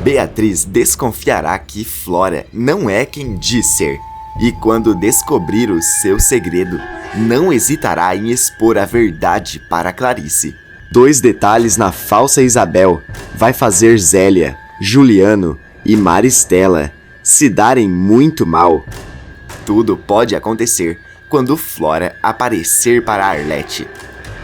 Beatriz desconfiará que Flora não é quem diz ser, e quando descobrir o seu segredo, não hesitará em expor a verdade para Clarice. 2 detalhes na falsa Isabel vai fazer Zélia, Juliano e Maristela se darem muito mal. Tudo pode acontecer quando Flora aparecer para Arlete.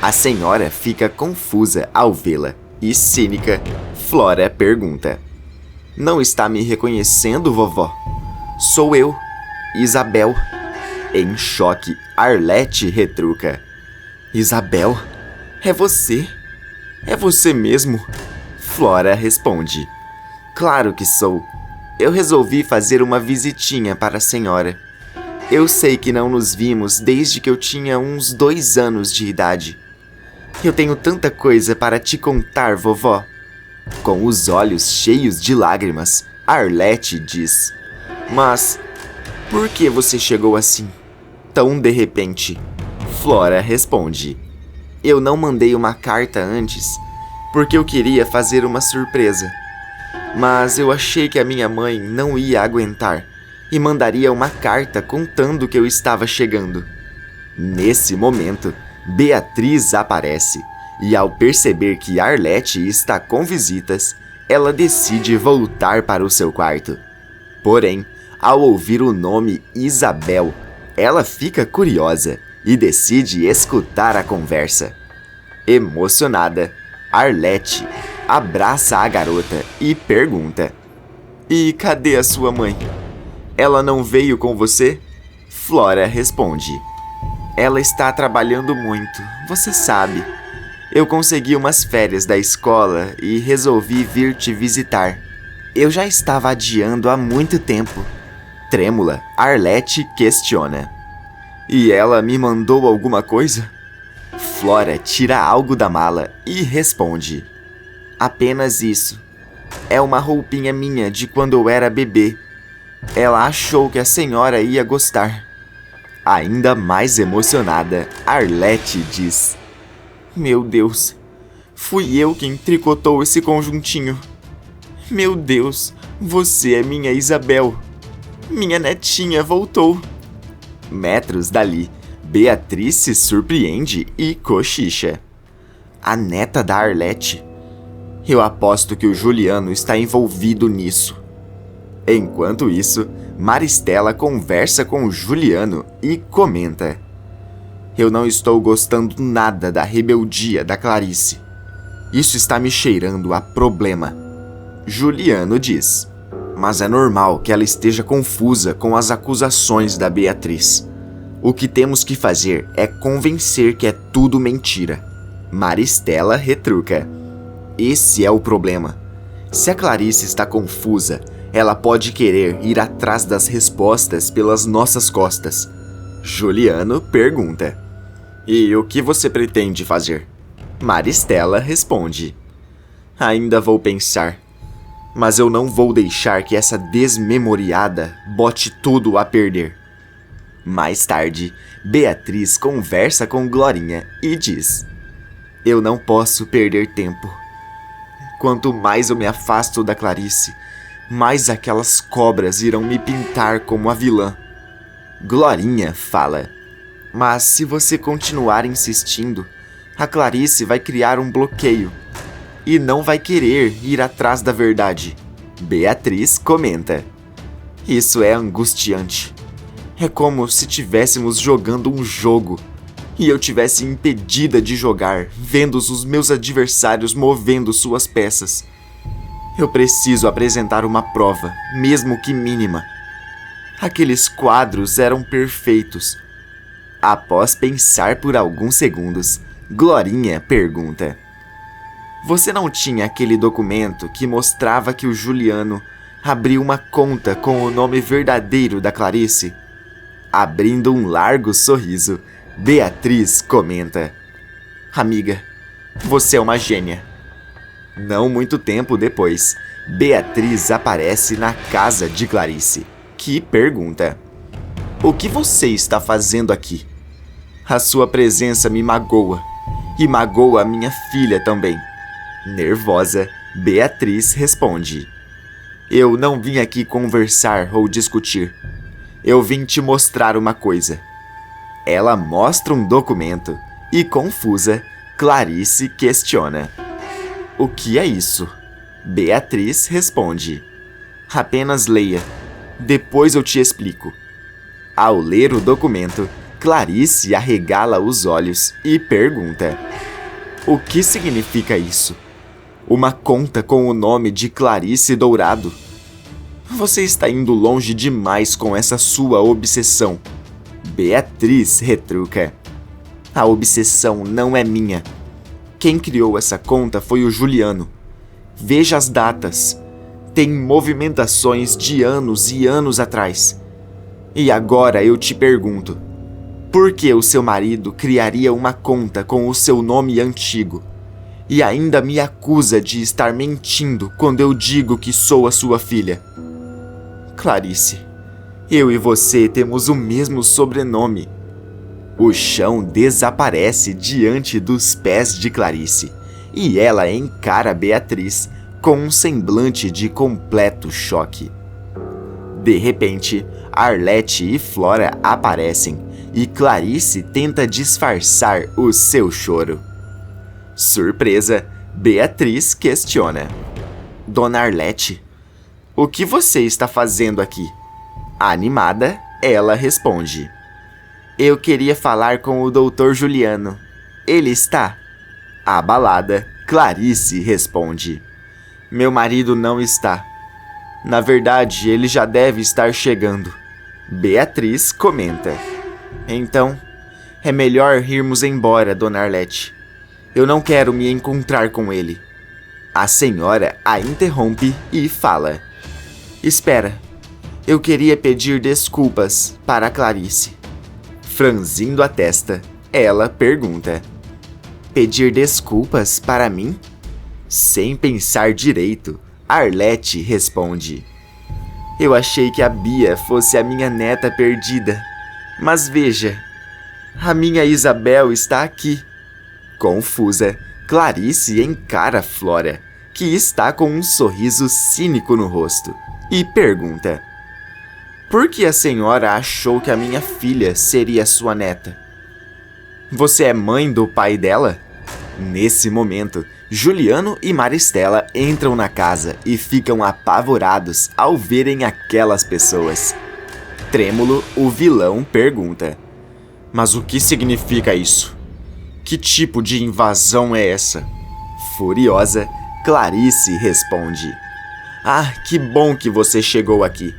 A senhora fica confusa ao vê-la e, cínica, Flora pergunta: "Não está me reconhecendo, vovó? Sou eu, Isabel." Em choque, Arlete retruca: "Isabel? É você? É você mesmo?" Flora responde: "Claro que sou. Eu resolvi fazer uma visitinha para a senhora. Eu sei que não nos vimos desde que eu tinha uns 2 anos de idade. Eu tenho tanta coisa para te contar, vovó." Com os olhos cheios de lágrimas, Arlete diz: "Mas por que você chegou assim, tão de repente?" Flora responde: "Eu não mandei uma carta antes, porque eu queria fazer uma surpresa. Mas eu achei que a minha mãe não ia aguentar e mandaria uma carta contando que eu estava chegando." Nesse momento, Beatriz aparece e, ao perceber que Arlete está com visitas, ela decide voltar para o seu quarto. Porém, ao ouvir o nome Isabel, ela fica curiosa e decide escutar a conversa. Emocionada, Arlete abraça a garota e pergunta: "E cadê a sua mãe? Ela não veio com você?" Flora responde: "Ela está trabalhando muito, você sabe. Eu consegui umas férias da escola e resolvi vir te visitar. Eu já estava adiando há muito tempo." Trêmula, Arlete questiona: "E ela me mandou alguma coisa?" Flora tira algo da mala e responde: "Apenas isso. É uma roupinha minha de quando eu era bebê. Ela achou que a senhora ia gostar." Ainda mais emocionada, Arlete diz: "Meu Deus, fui eu quem tricotou esse conjuntinho. Meu Deus, você é minha Isabel. Minha netinha voltou." Metros dali, Beatriz se surpreende e cochicha: "A neta da Arlete? Eu aposto que o Juliano está envolvido nisso." Enquanto isso, Maristela conversa com o Juliano e comenta: "Eu não estou gostando nada da rebeldia da Clarice. Isso está me cheirando a problema." Juliano diz: "Mas é normal que ela esteja confusa com as acusações da Beatriz. O que temos que fazer é convencer que é tudo mentira." Maristela retruca: "Esse é o problema. Se a Clarice está confusa, ela pode querer ir atrás das respostas pelas nossas costas." Juliano pergunta: "E o que você pretende fazer?" Maristela responde: "Ainda vou pensar. Mas eu não vou deixar que essa desmemoriada bote tudo a perder." Mais tarde, Beatriz conversa com Glorinha e diz: "Eu não posso perder tempo. Quanto mais eu me afasto da Clarice, mais aquelas cobras irão me pintar como a vilã." Glorinha fala: "Mas se você continuar insistindo, a Clarice vai criar um bloqueio e não vai querer ir atrás da verdade." Beatriz comenta: "Isso é angustiante. É como se estivéssemos jogando um jogo e eu tivesse impedida de jogar, vendo os meus adversários movendo suas peças. Eu preciso apresentar uma prova, mesmo que mínima. Aqueles quadros eram perfeitos." Após pensar por alguns segundos, Glorinha pergunta: "Você não tinha aquele documento que mostrava que o Juliano abriu uma conta com o nome verdadeiro da Clarice?" Abrindo um largo sorriso, Beatriz comenta: "Amiga, você é uma gênia." Não muito tempo depois, Beatriz aparece na casa de Clarice, que pergunta: "O que você está fazendo aqui? A sua presença me magoa, e magoa a minha filha também." Nervosa, Beatriz responde: Eu não vim aqui conversar ou discutir. Eu vim te mostrar uma coisa. Ela mostra um documento e, confusa, Clarice questiona. O que é isso? Beatriz responde. Apenas leia. Depois eu te explico. Ao ler o documento, Clarice arregala os olhos e pergunta. O que significa isso? Uma conta com o nome de Clarice Dourado? Você está indo longe demais com essa sua obsessão. Beatriz retruca. A obsessão não é minha. Quem criou essa conta foi o Juliano. Veja as datas. Tem movimentações de anos e anos atrás. E agora eu te pergunto, por que o seu marido criaria uma conta com o seu nome antigo? E ainda me acusa de estar mentindo quando eu digo que sou a sua filha. Clarice, eu e você temos o mesmo sobrenome. O chão desaparece diante dos pés de Clarice e ela encara Beatriz com um semblante de completo choque. De repente, Arlete e Flora aparecem e Clarice tenta disfarçar o seu choro. Surpresa, Beatriz questiona. Dona Arlete, o que você está fazendo aqui? Animada, ela responde. Eu queria falar com o Dr. Juliano. Ele está? Abalada, Clarice responde. Meu marido não está. Na verdade, ele já deve estar chegando. Beatriz comenta. Então, é melhor irmos embora, Dona Arlete. Eu não quero me encontrar com ele. A senhora a interrompe e fala. Espera, eu queria pedir desculpas para Clarice. Franzindo a testa, ela pergunta. Pedir desculpas para mim? Sem pensar direito, Arlete responde. Eu achei que a Bia fosse a minha neta perdida. Mas veja, a minha Isabel está aqui. Confusa, Clarice encara Flora, que está com um sorriso cínico no rosto, e pergunta. Por que a senhora achou que a minha filha seria sua neta? Você é mãe do pai dela? Nesse momento, Juliano e Maristela entram na casa e ficam apavorados ao verem aquelas pessoas. Trêmulo, o vilão, pergunta. Mas o que significa isso? Que tipo de invasão é essa? Furiosa, Clarice responde. Ah, que bom que você chegou aqui.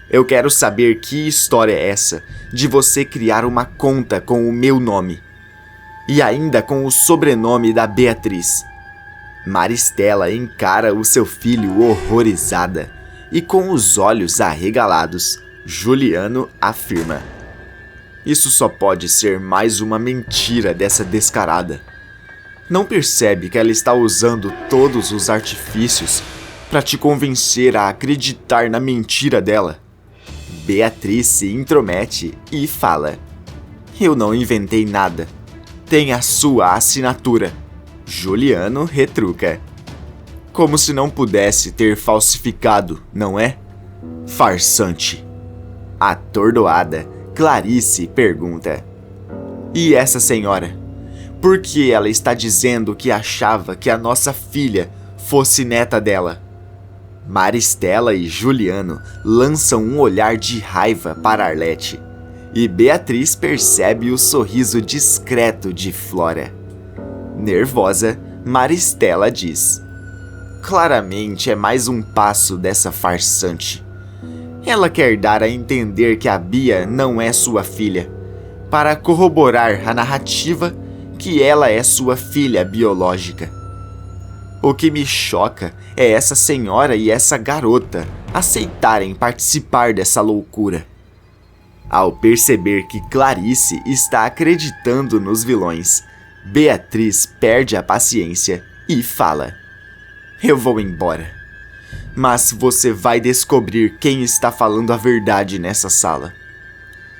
Eu quero saber que história é essa de você criar uma conta com o meu nome. E ainda com o sobrenome da Beatriz. Maristela encara o seu filho horrorizada e com os olhos arregalados, Juliano afirma. Isso só pode ser mais uma mentira dessa descarada. Não percebe que ela está usando todos os artifícios para te convencer a acreditar na mentira dela? Beatriz se intromete e fala. Eu não inventei nada. Tem a sua assinatura. Juliano retruca. Como se não pudesse ter falsificado, não é? Farsante. Atordoada, Clarice pergunta. E essa senhora? Por que ela está dizendo que achava que a nossa filha fosse neta dela? Maristela e Juliano lançam um olhar de raiva para Arlete. E Beatriz percebe o sorriso discreto de Flora. Nervosa, Maristela diz. Claramente é mais um passo dessa farsante. Ela quer dar a entender que a Bia não é sua filha, para corroborar a narrativa que ela é sua filha biológica. O que me choca é essa senhora e essa garota aceitarem participar dessa loucura. Ao perceber que Clarice está acreditando nos vilões, Beatriz perde a paciência e fala. Eu vou embora. Mas você vai descobrir quem está falando a verdade nessa sala.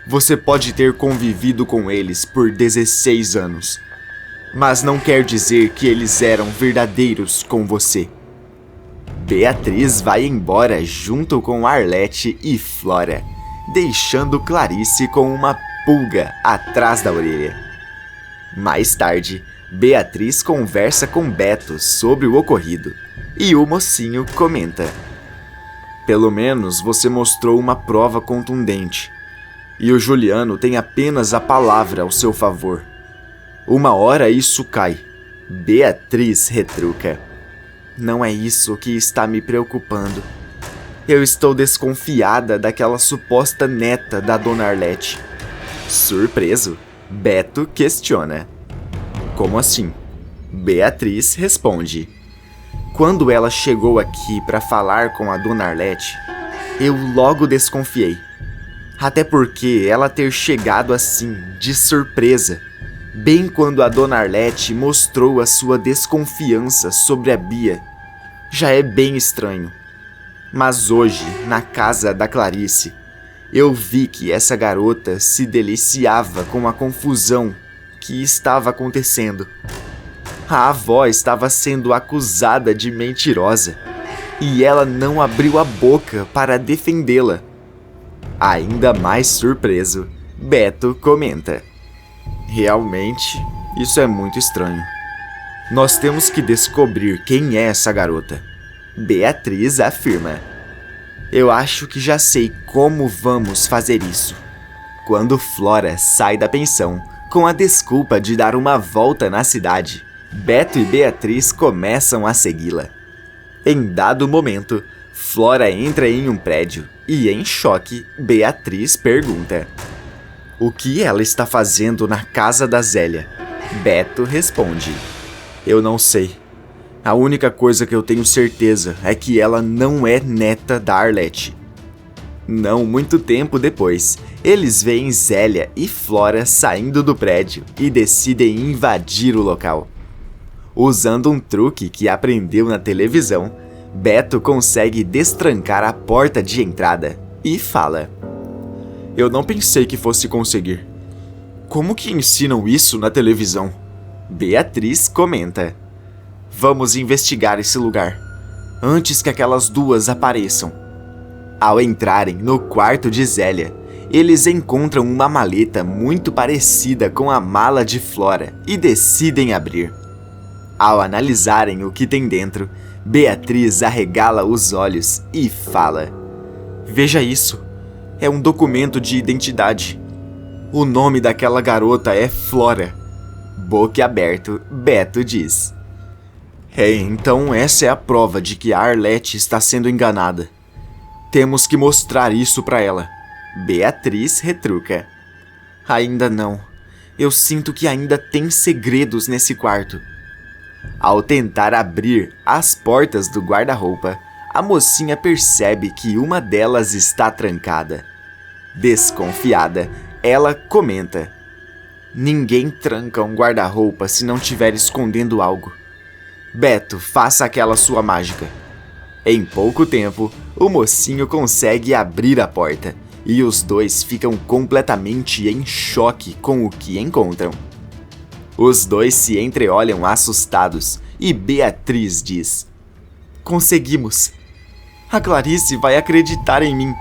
Você pode ter convivido com eles por 16 anos, mas não quer dizer que eles eram verdadeiros com você. Beatriz vai embora junto com Arlete e Flora, deixando Clarice com uma pulga atrás da orelha. Mais tarde, Beatriz conversa com Beto sobre o ocorrido e o mocinho comenta: "Pelo menos você mostrou uma prova contundente, e o Juliano tem apenas a palavra ao seu favor. Uma hora isso cai." Beatriz retruca: "Não é isso que está me preocupando. Eu estou desconfiada daquela suposta neta da Dona Arlete." Surpreso, Beto questiona: "Como assim?" Beatriz responde: "Quando ela chegou aqui para falar com a Dona Arlete, eu logo desconfiei. Até porque ela ter chegado assim, de surpresa, bem quando a Dona Arlete mostrou a sua desconfiança sobre a Bia, já é bem estranho. Mas hoje, na casa da Clarice, eu vi que essa garota se deliciava com a confusão que estava acontecendo. A avó estava sendo acusada de mentirosa e ela não abriu a boca para defendê-la." Ainda mais surpreso, Beto comenta: "Realmente, isso é muito estranho. Nós temos que descobrir quem é essa garota." Beatriz afirma: "Eu acho que já sei como vamos fazer isso." Quando Flora sai da pensão com a desculpa de dar uma volta na cidade, Beto e Beatriz começam a segui-la. Em dado momento, Flora entra em um prédio e, em choque, Beatriz pergunta: "O que ela está fazendo na casa da Zélia?" Beto responde: "Eu não sei. A única coisa que eu tenho certeza é que ela não é neta da Arlete." Não muito tempo depois, eles veem Zélia e Flora saindo do prédio e decidem invadir o local. Usando um truque que aprendeu na televisão, Beto consegue destrancar a porta de entrada e fala: "Eu não pensei que fosse conseguir. Como que ensinam isso na televisão?" Beatriz comenta: "Vamos investigar esse lugar, antes que aquelas duas apareçam." Ao entrarem no quarto de Zélia, eles encontram uma maleta muito parecida com a mala de Flora e decidem abrir. Ao analisarem o que tem dentro, Beatriz arregala os olhos e fala: "Veja isso, é um documento de identidade. O nome daquela garota é Flora." Boquiaberto, Beto diz: Então essa é a prova de que a Arlete está sendo enganada. Temos que mostrar isso para ela." Beatriz retruca: "Ainda não. Eu sinto que ainda tem segredos nesse quarto." Ao tentar abrir as portas do guarda-roupa, a mocinha percebe que uma delas está trancada. Desconfiada, ela comenta: "Ninguém tranca um guarda-roupa se não estiver escondendo algo. Beto, faça aquela sua mágica." Em pouco tempo, o mocinho consegue abrir a porta e os dois ficam completamente em choque com o que encontram. Os dois se entreolham assustados e Beatriz diz: "Conseguimos! A Clarice vai acreditar em mim."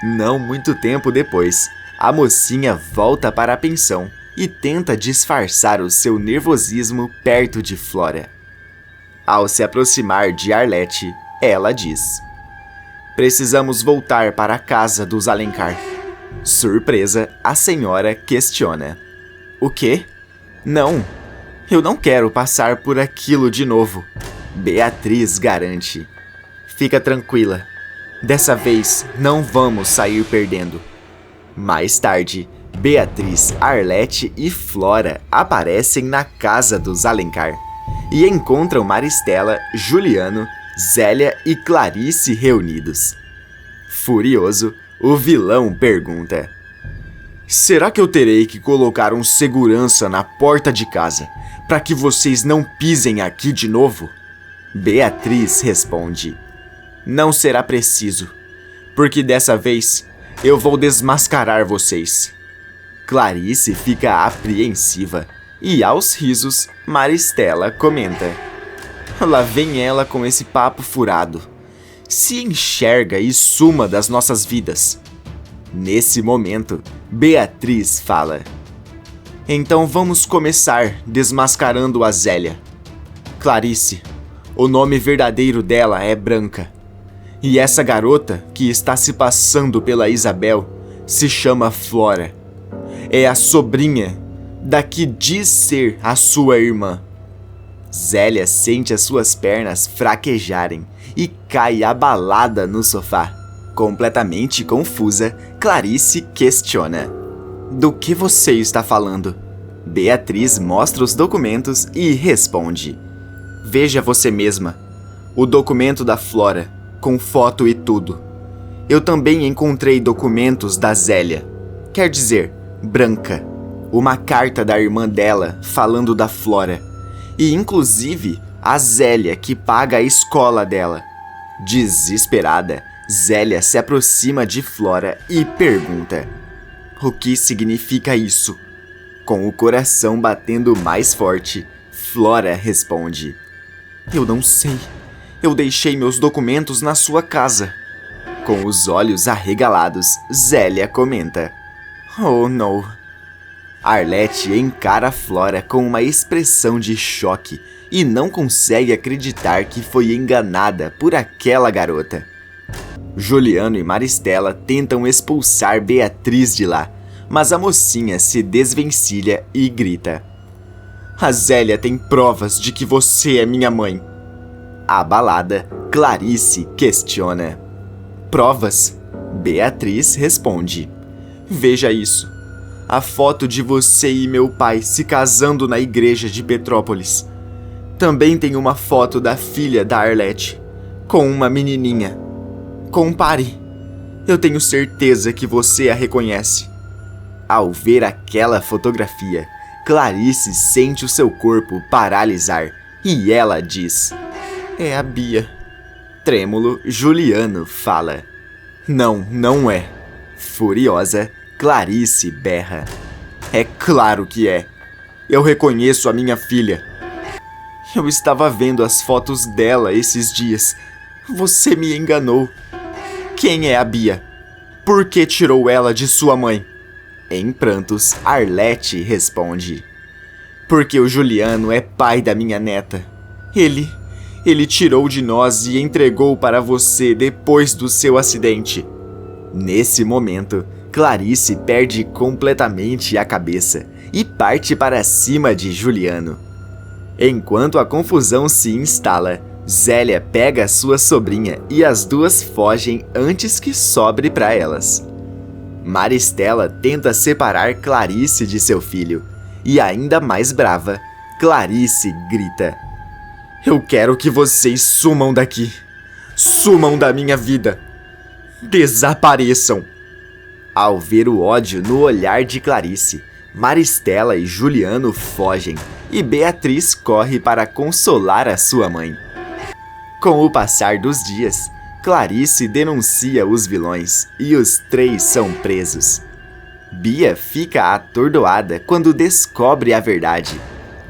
Não muito tempo depois, a mocinha volta para a pensão e tenta disfarçar o seu nervosismo perto de Flora. Ao se aproximar de Arlete, ela diz: "Precisamos voltar para a casa dos Alencar." Surpresa, a senhora questiona: "O quê?" "Não, eu não quero passar por aquilo de novo." Beatriz garante: "Fica tranquila, dessa vez não vamos sair perdendo." Mais tarde, Beatriz, Arlete e Flora aparecem na casa dos Alencar e encontram Maristela, Juliano, Zélia e Clarice reunidos. Furioso, o vilão pergunta: "Será que eu terei que colocar um segurança na porta de casa para que vocês não pisem aqui de novo?" Beatriz responde: "Não será preciso, porque dessa vez eu vou desmascarar vocês." Clarice fica apreensiva e, aos risos, Maristela comenta: Lá vem ela com esse papo furado. Se enxerga e suma das nossas vidas. Nesse momento, Beatriz fala: então vamos começar desmascarando a Zélia. Clarice, o nome verdadeiro dela é Branca. E essa garota que está se passando pela Isabel se chama Flora. É a sobrinha da que diz ser a sua irmã. Zélia sente as suas pernas fraquejarem e cai abalada no sofá. Completamente confusa, Clarice questiona: do que você está falando? Beatriz mostra os documentos e responde: veja você mesma, o documento da Flora, com foto e tudo. Eu também encontrei documentos da Zélia, quer dizer, Branca, uma carta da irmã dela falando da Flora, e inclusive a Zélia que paga a escola dela. Desesperada, Zélia se aproxima de Flora e pergunta: o que significa isso? Com o coração batendo mais forte, Flora responde: eu não sei. Eu deixei meus documentos na sua casa. Com os olhos arregalados, Zélia comenta: oh, não. Arlete encara Flora com uma expressão de choque e não consegue acreditar que foi enganada por aquela garota. Juliano e Maristela tentam expulsar Beatriz de lá, mas a mocinha se desvencilha e grita: a Zélia tem provas de que você é minha mãe. Abalada, Clarice questiona: provas? Beatriz responde: veja isso. A foto de você e meu pai se casando na igreja de Petrópolis. Também tem uma foto da filha da Arlete, com uma menininha. Compare. Eu tenho certeza que você a reconhece. Ao ver aquela fotografia, Clarice sente o seu corpo paralisar e ela diz: é a Bia. Trêmulo, Juliano fala: não, não é. Furiosa, Clarice berra: é claro que é. Eu reconheço a minha filha. Eu estava vendo as fotos dela esses dias. Você me enganou. Quem é a Bia? Por que tirou ela de sua mãe? Em prantos, Arlete responde: porque o Juliano é pai da minha neta. Ele tirou de nós e entregou para você depois do seu acidente. Nesse momento, Clarice perde completamente a cabeça e parte para cima de Juliano. Enquanto a confusão se instala, Zélia pega sua sobrinha e as duas fogem antes que sobre para elas. Maristela tenta separar Clarice de seu filho e, ainda mais brava, Clarice grita: eu quero que vocês sumam daqui. Sumam da minha vida. Desapareçam. Ao ver o ódio no olhar de Clarice, Maristela e Juliano fogem e Beatriz corre para consolar a sua mãe. Com o passar dos dias, Clarice denuncia os vilões e os 3 são presos. Bia fica atordoada quando descobre a verdade,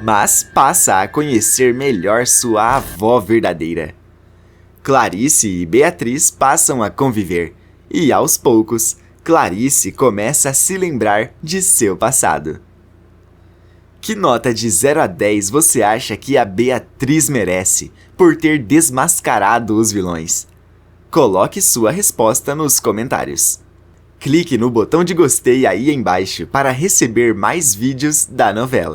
mas passa a conhecer melhor sua avó verdadeira. Clarice e Beatriz passam a conviver e, aos poucos, Clarice começa a se lembrar de seu passado. Que nota de 0 a 10 você acha que a Beatriz merece por ter desmascarado os vilões? Coloque sua resposta nos comentários. Clique no botão de gostei aí embaixo para receber mais vídeos da novela.